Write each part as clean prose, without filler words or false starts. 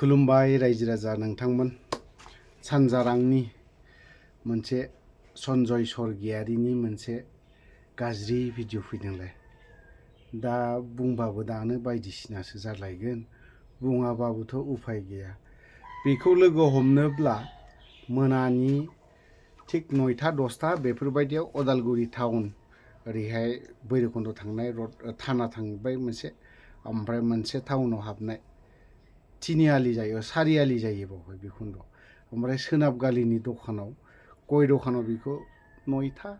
खुलुमबाय रायजो राजा नोंथांमोन सानजारांनि मोनसे सन्जय स्वर्गियारिनि मोनसे गाज्रि भिडिअ फैदोंलाय दा बुंबाबो दानो बायदिसिनासो जालायगोन बुङाबाबोथ' उफाय गैया बेखौ लोगो हमनोब्ला मोनानि थिक 9टा 10टा बेफोरबायदियाव अदालगुरि टाउन ओरैहाय भैरबकुन्द थांनाय रड थाना थांबाय मोनसे ओमफ्राय मोनसे टाउनाव हाबनाय तिनिआलि जायो सारिआलि जायो बावहाय बेखुन्द ओमफ्राय सोनाब गालिनि दखानाव गय दखानाव बेखौ 9टा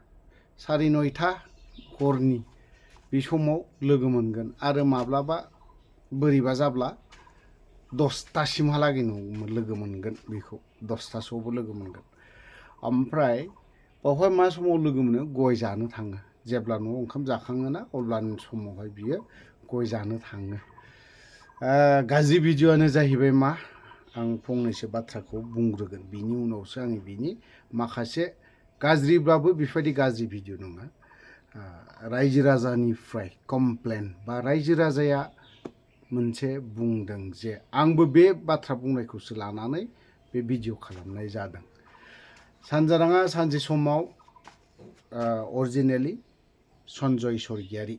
9:30 हरनि बे समाव लोगो मोनगोन आरो माब्लाबा बोरैबा जाब्ला 10टासिमहालागै लोगो मोनगोन बेखौ 10टासोआवबो लोगो मोनगोन ओमफ्राय बावहाय मा समाव लोगो मोनो गय जानो थाङो जेब्ला न'आव ओंखाम जाखाङोना अब्लानि समावहाय बियो गय जानो थाङो गाज्रि भिडिअआनो जाहैबाय मा आं फंनैसो बाथ्राखौ बुंग्रोगोन बिनि उनावसो आं बिनि माखासे गाज्रिब्लाबो बेबायदि गाज्रि भिडिअ नङा रायजो राजानिफ्राय कमप्लेन बा रायजो राजाया मोनसे बुंदों जे आंबो बे बाथ्रा बुंनायखौसो लानानै बे भिडिअ खालामनाय जादों सानजाराङा सानसे समाव अरिजिनेलि सन्जय स्वर्गियारि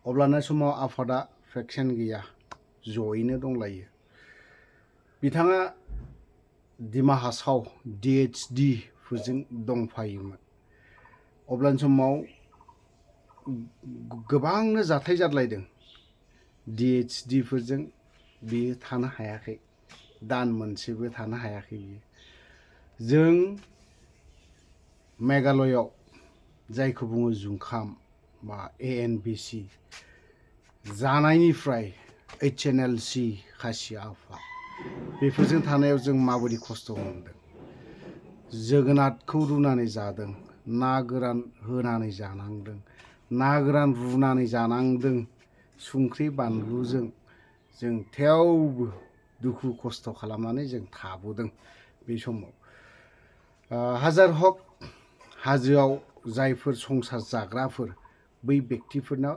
अब्लाना समाव आफादा फेक्सन गैया जयैनो दंलायो बिथाङा दिमा हासाव DHD फोरजों दंफायोमोन अब्लानि समाव गोबांनो जाथाय जादलायदों DHD फोरजों बियो थानो हायाखै दान मोनसेबो थानो हायाखै बियो जों मेघालयआव जायखौ बुङो जुंखाम बा ANBC जानायनिफ्राय HNLC खासि आफा बेफोरजों थानायाव जों माबायदि खस्थ' मोनदों जोगोनारखौ रुनानै जादों ना गोरान होनानै जानांदों ना गोरान रुनानै जानांदों संख्रि बानलुजों जों थेवबो दुखु खस्थ' खालामनानै जों थाबोदों बे समाव हाजार हक हाजोआव जायफोर संसार जाग्राफोर बै व्यक्तिफोरना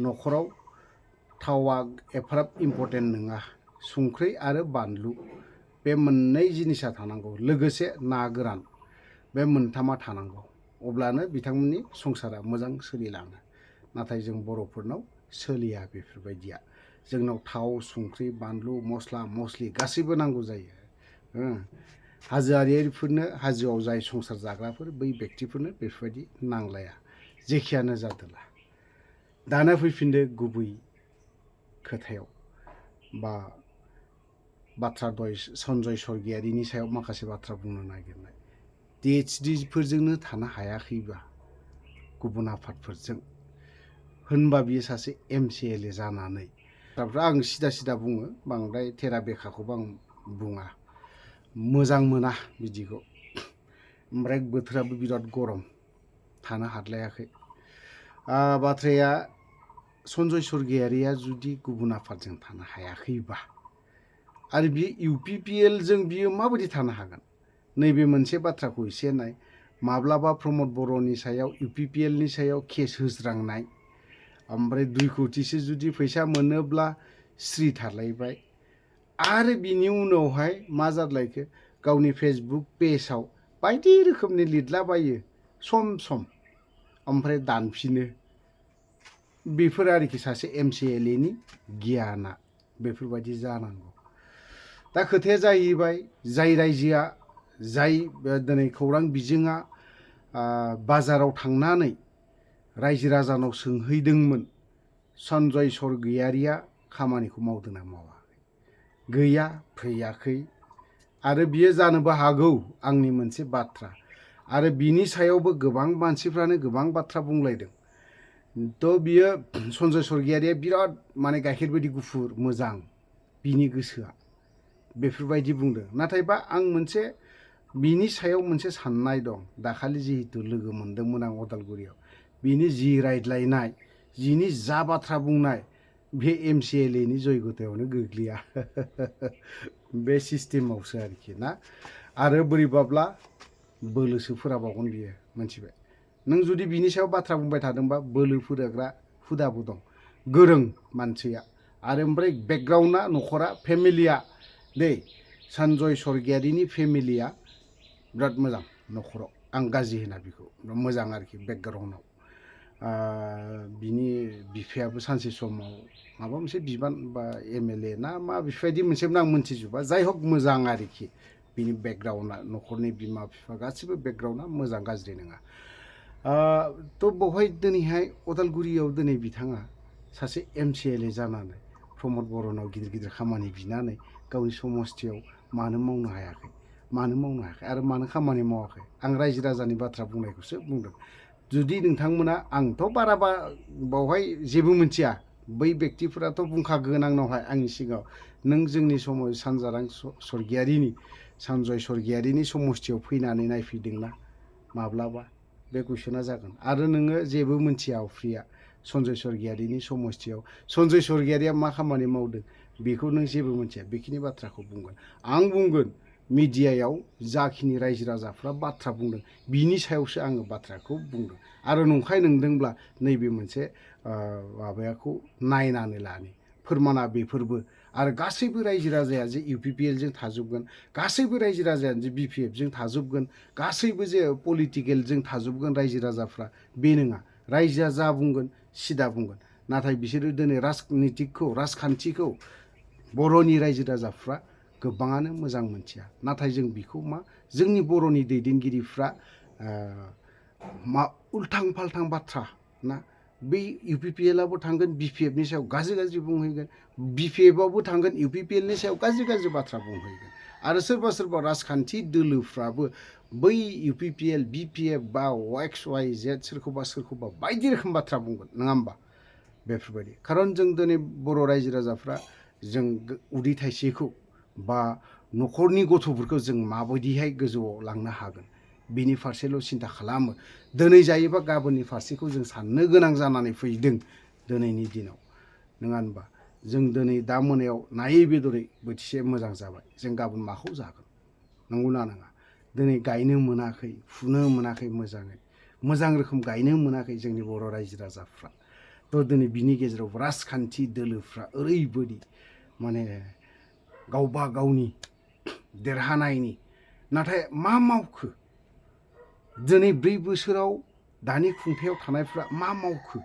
न'खराव थावा एफाराब इम्पर्टेन्ट नङा संख्रि आरो बानलु बे मोननै जिनिसा थानांगौ लोगोसे ना गोरान बे मोनथामा थानांगौ अब्लानो बिथांमोननि संसारा मोजां सोलिलाङो नाथाय जों बर'फोरनाव सोलिया बेफोरबायदिया जोंनाव थाव संख्रि बानलु मस्ला मस्लि गासैबो नांगौ जायो हाजोआरिफोरनो हाजोआव जाय संसार जाग्राफोर बै व्यक्तिफोरनो बेफोरबायदि नांलाया जेखियानो जादोला दाना फैफिनदो गुबै खोथायाव बा बाथ्रा दय सन्जय स्वर्गियारिनि सायाव माखासे बाथ्रा बुंनो नागिरनाय DHD फोरजोंनो थानो हायाखैबा गुबुन आफादफोरजों होनबा बियो सासे MCLA जानानै आं सिदा सिदा बुङो बांद्राय थेरा बेखाखौबो आं बुङा मोजां मोना बिदिखौ ओमफ्राय बोथोराबो बिराद गरम थानो हादलायाखै बाथ्राया सन्जय स्वर्गियारिया जुदि गुबुन आफादजों थानो हायाखैबा आरो बियो UPPL जों बियो माबायदि थानो हागोन नैबे मोनसे बाथ्राखौ एसे नाय माब्लाबा प्रमद बर'नि सायाव UPPL नि सायाव केस होज्रांनाय ओमफ्राय 2 कोटिसो जुदि फैसा मोनोब्ला स्रि थालायबाय आरो बिनि उनावहाय मा जादलायखो गावनि फेसबुक पेजाव बायदि रोखोमनि लिरलाबायो सम सम ओमफ्राय दानफिनो बेफोर आरोखि सासे MCLA नि गियाना बेफोरबायदि जानांगौ दा खोथाया जाहैबाय जाय रायजोआ जाय दिनै खौरां बिजोङा बाजाराव थांनानै रायजो राजानाव सोंहैदोंमोन सन्जय स्वर्गियारिया खामानिखौ मावदोंना मावाखै गैया फैयाखै आरो बियो जानोबो हागौ आंनि मोनसे बाथ्रा आरो बिनि सायावबो गोबां मानसिफ्रानो गोबां बाथ्रा बुंलायदों थ' बियो सन्जय स्वर्गियारिया बिराद माने गाइखेर बायदि गुफुर मोजां बिनि गोसोआ बेफोरबायदि बुंदों नाथायबा आं मोनसे बिनि सायाव मोनसे साननाय दं दाखालि जिहेतु लोगो मोनदोंमोन आं अदालगुरियाव बिनि जि रायज्लायनाय जिनि जा बाथ्रा बुंनाय बे MCLA नि जयगथायावनो गोग्लैया बे सिस्टेमावसो आरोखि ना आरो बोरैबाब्ला बोलोसो फोराबावगोन बियो मोनथिबाय नों जुदि बिनि सायाव बाथ्रा बुंबाय थादोंबा बोलो फोराग्रा हुदाबो दं गोरों मानसिया आरो ओमफ्राय बेकग्राउन्डआ न'खरा फेमिलिया दै सन्जय सरगियारिनि फेमिलिया बिराद मोजां न'खराव आं गाज्रि होना बेखौ मोजां आरोखि बेकग्राउन्डआव बिनि बिफायाबो सानसे समाव माबा मोनसे बिबान बा MLA ना मा बेफोरबायदि मोनसेमोन आं मोनथिजोबा जाय हक मोजां आरोखि बिनि बेकग्राउन्डआ न'खरनि बिमा बिफा गासिबो बेकग्राउन्डआ मोजां गाज्रि नङा थ' बेवहाय दिनैहाय अदालगुरियाव दिनै बिथाङा सासे MCLA जानानै प्रमद बर'नाव गिदिर गिदिर खामानि बिनानै गावनि समस्थियाव मानो मावनो हायाखै आरो मानो खामानि मावाखै आं रायजो राजानि बाथ्रा बुंनायखौसो बुंदों जुदि नोंथांमोना आंथ' बारा बावहाय जेबो मोनथिया बै बेक्तिफोराथ' बुंखागोन आंनावहाय आंनि सिगाङाव नों जोंनि समाव सानजारां सरगियारिनि सन्जय सरगियारिनि समस्थियाव फैनानै नायफैदोंना माब्लाबा बे कुइसना जागोन आरो नोङो जेबो मोनथिया अफ्रिया सन्जय सरगियारिनि समस्थियाव सन्जय सरगियारिया मा खामानि मावदों बेखौ नों जेबो मोनथिया बेखिनि बाथ्राखौ बुंगोन आं बुंगोन मिडियायाव जाखिनि रायजो राजाफ्रा बाथ्रा बुंदों बिनि सायावसो आङो बाथ्राखौ बुंदों आरो नंखाय नंदोंब्ला नैबे मोनसे माबायाखौ नायनानै लानि फोरमाना बेफोरबो आरो गासैबो रायजो राजाया जे UPPL जों थाजोबगोन गासैबो रायजो राजायानो जे BPF जों थाजोबगोन गासैबो जे पलिटिकेल जों थाजोबगोन रायजो राजाफ्रा बे नङा रायजोआ जा बुंगोन सिदा बुंगोन नाथाय बिसोरो दिनै राजखान्थिखौ बर'नि रायजो राजाफ्रा गोबाङानो मोजां मोनथिया नाथाय जों बेखौ मा जोंनि बर'नि दैदेनगिरिफ्रा मा उल्थां फाल्थां बाथ्रा ना बै UPPLआबो थांगोन BPFनि सायाव गाज्रि बुंहैगोन BPFआवबो थांगोन UPPLनि सायाव गाज्रि बाथ्रा बुंहैगोन आरो सोरबा राजखान्थि दोलोफ्राबो बै UPPL BPF बा XYZ सोरखौबा बायदि रोखोम बाथ्रा बुंगोन नङा होमबा बेफोरबायदि खारन जों दिनै बर' रायजो राजाफ्रा जों उदै थाइसेखौ बा न'खरनि गथ'फोरखौ जों माबायदिहाय गोजौआव लांनो हागोन बिनि फारसेल' सिन्था खालामो दिनै जायोबा गाबोननि फारसेखौ जों साननो गोनां जानानै फैदों दिनैनि दिनाव नङा होनबा जों दिनै दा मोनायाव नायै बेदरै बोथिसे मोजां जाबाय जों गाबोन माखौ जागोन नंगौना नङा दिनै गायनो मोनाखै फुनो मोनाखै मोजां रोखोम गायनो मोनाखै जोंनि बर' रायजो राजाफ्रा थ' दिनै बिनि गेजेराव राजखान्थि दोलोफ्रा ओरैबायदि माने गावबा गावनि देरहानायनि नाथाय मा मावखो दिनै 4 बोसोराव दानि खुंथायाव थानायफ्रा मा मावखो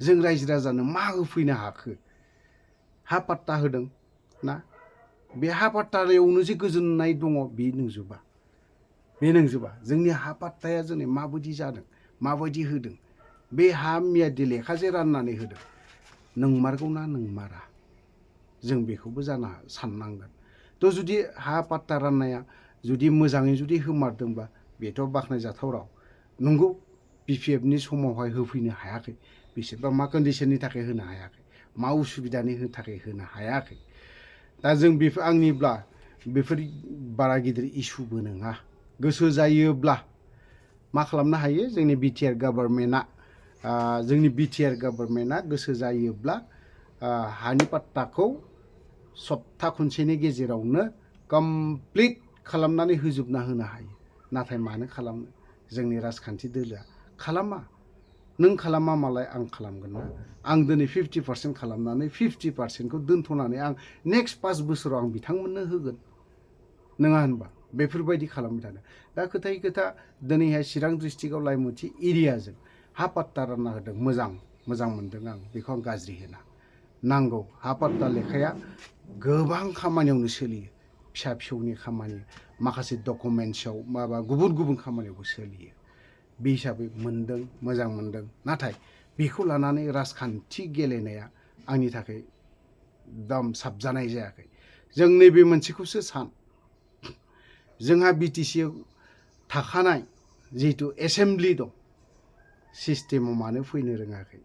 जों रायजो राजानो मा होफैनो हाखो हा पाट्टा होदों ना बे हा पाट्टायावनो जे गोजोननाय दङ बे नंजोबा जोंनि हा पाट्टाया जोंनि माबायदि जादों माबायदि होदों बे हा मियादि लेखा जे राननानै होदों नंमारगौना नंमारा जों बेखौबो साननांगोन थ' जुदि हा पाट्टा राननाया जुदि मोजाङै जुदि होमारदोंबा बेथ' बाख्नायजाथाव राव नंगौ BPFनि समावहाय होफैनो हायाखै बिसोरबा मा कन्डिशननि थाखाय होनो हायाखै मा उसुबिदानि थाखाय होनो हायाखै दा जों बेफोर आंनिब्ला बेफोर बारा गिदिर इस्युबो नङा गोसो जायोब्ला मा खालामनो हायो जोंनि BTR गभर्नमेन्टआ गोसो जायोब्ला हानि पाट्टाखौ सप्ता खनसेनि गेजेरावनो कमप्लिट खालामनानै होजोबना होनो हायो नाथाय मानो खालामनो जोंनि राजखान्थि दोलोआ खालामा नों खालामा मालाय आं खालामगोन ना आं दिनै 50% खालामनानै 50%खौ दोनथ'नानै आं नेक्स्ट 5 बोसोराव आं बिथांमोननो होगोन नङा होनबा बेफोरबायदि खालामबाय थादों दा खोथा दिनैहाय चिरां डिस्ट्रिक्टआव लाइमुथि एरियाजों हा पाट्टा रानना होदों मोजां मोनदों आं बेखौ आं गाज्रि होना नांगौ हा पाट्टा लेखाया गोबां खामानियावनो सोलियो फिसा फिसौनि खामानि माखासे डकुमेन्ट्सआव माबा गुबुन खामानियावबो सोलियो बे हिसाबै मोजां मोनदों नाथाय बेखौ लानानै राजखान्थि गेलेनाया आंनि थाखाय एकदम साबजानाय जायाखै जों नैबे मोनसेखौसो जोंहा BTCआव थाखानाय जिहेतु एसेमब्लि दं सिस्टेमाव मानो फैनो रोङाखै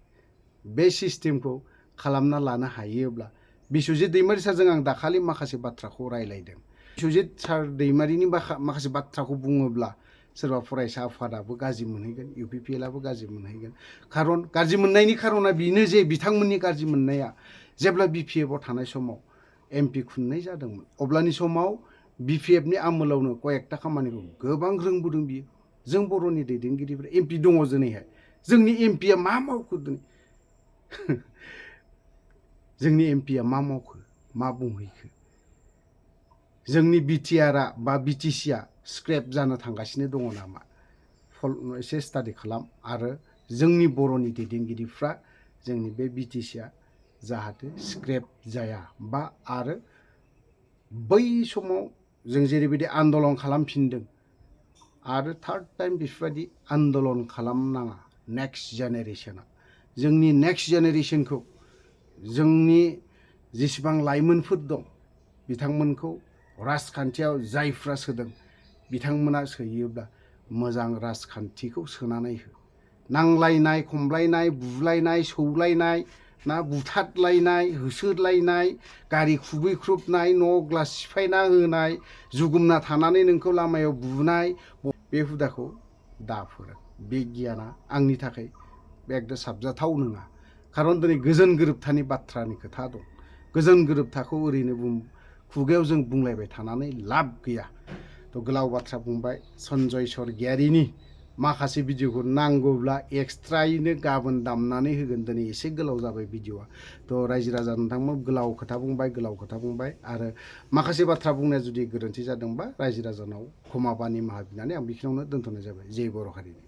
बे सिस्टेमखौ खालामना लानो हायोब्ला बिस्वजित दैमारि सारजों आं दाखालि माखासे बाथ्राखौ रायलायदों बिस्वजित सार दैमारिनि माखासे बाथ्राखौ बुङोब्ला सोरबा फरायसा आफादाबो गाज्रि मोनहैगोन UPPLआबो गाज्रि मोनहैगोन खारन गाज्रि मोननायनि खारना बेनो जे बिथांमोननि गाज्रि मोननाया जेब्ला BPFआव थानाय समाव MP खुंनाय जादोंमोन अब्लानि समाव BPFनि आमोलावनो कयेकटा खामानिखौ गोबां रोंबोदों बियो जों बर'नि दैदेनगिरिफोरा MP दङ दिनैहाय जोंनि MPआ मा मावखो दिनै जोंनि एमपिया मा मावखो मा बुंहैखो जोंनि बिटिआरआ बा बिटिसिआ स्क्रेप जानो थांगासिनो दङ नामा एसे स्टाडि खालाम आरो जोंनि बर'नि दैदेनगिरिफ्रा जोंनि बे बिटिसिआ जाहाथे स्क्रेप जाया बा आरो बै समाव जों जेरैबायदि आन्दलन खालामफिनदों आरो थार्ड टाइम बेफोरबायदि आन्दलन खालामनाङा नेक्स्ट जेनेरेशना जोंनि नेक्स्ट जेनेरेशनखौ जोंनि जेसेबां लाइमोनफोर दं बिथांमोनखौ राजखान्थियाव जायफ्रा सोदों बिथांमोना सोयोब्ला मोजां राजखान्थिखौ सोनानै हो नांलायनाय खमलायनाय बुलायनाय सौलायनाय ना बुथारलायनाय होसोलायनाय गारि खुबैख्रुबनाय न' ग्लास सिफायना होनाय जुगुमना थानानै नोंखौ लामायाव बुनाय बे हुदाखौ दाफोर बे गियाना आंनि थाखाय एकदम साबजाथाव नङा खारन दिनै गोजोन गोरोबथानि बाथ्रानि खोथा दं गोजोन गोरोबथाखौ ओरैनो खुगायाव जों बुंलायबाय थानानै लाब गैया थ' गोलाव बाथ्रा बुंबाय सन्जय सरगियारिनि माखासे भिडिअखौ नांगौब्ला एक्सट्रायैनो गाबोन दामनानै होगोन दिनै एसे गोलाव जाबाय भिडिअआ थ' रायजो राजा नोंथांमोन गोलाव खोथा बुंबाय आरो माखासे बाथ्रा बुंनाया जुदि गोरोन्थि जादोंबा रायजो राजानाव क्षमा बा निमाहा बिनानै आं बेखिनियावनो दोनथ'नाय जाबाय जय बर' हारिनि।